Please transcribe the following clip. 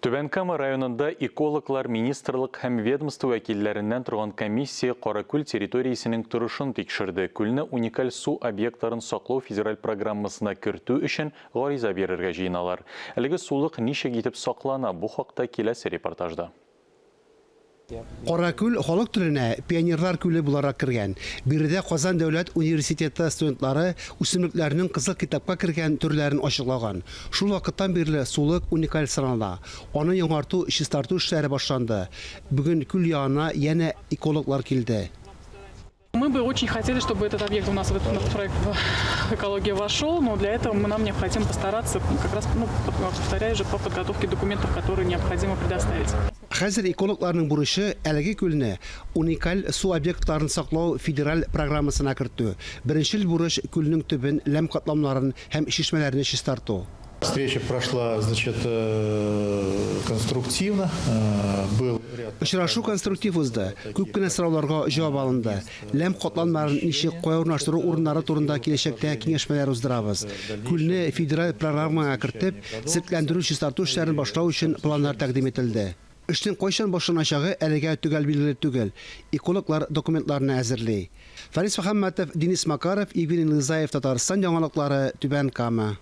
Түбән Кама районында экологлар министрлык һәм ведомство вәкилләреннән торган комиссия Каракүл территориясенең торышын тикшерде. Күлне уникаль су объектларын саклау федераль программасына кертү өчен гариза бирергә җыеналар. Әлеге сулык ничек итеп саклана, бу хакта киләсе репортажда. Каракүл халык теленә пионерлар күле буларак кергән. Биредә Казан дәүләт университеты студентлары үсемлекләрнең кызыл китапка кергән төрләрен ачыклаган. Шул вакыттан бирле сулык уникаль санала. Аны яңарту, чистарту эшләре башланды. Бүген күл янына яңа экологлар килде. Мы бы очень хотели, чтобы этот объект у нас в этот проект экологии вошел, но для этого нам необходимо постараться, как раз, повторяю же, по подготовке документов, которые необходимо предоставить. Хәзер экологларның бурычы әлеге күлне уникаль су объектларын саклау федераль программасына кертү. Беренчел бурыч күлнең төбен, ләм катламнарын һәм чишмәләрне чистарту. Встреча прошла, конструктивно. Очрашу конструктив узды. Күп кенә сорауларга җавап алынды. Ләм катланмаларын ничек кая урнаштыру урыннары турында киләчәктә киңәшмәләр уздырабыз. Күлне федераль программага кертеп, сыртландыру чистарту эшләрен башлау өчен планнар тәкъдим ителде. Эшнең кайчан башланачагы әлегә төгәл билгеле түгел. Экологлар документларны әзерли. Фарис Мөхәммәтов, Денис Макаров, Евгений Лызаев, Татарстан яңалыклары, Түбән Кама.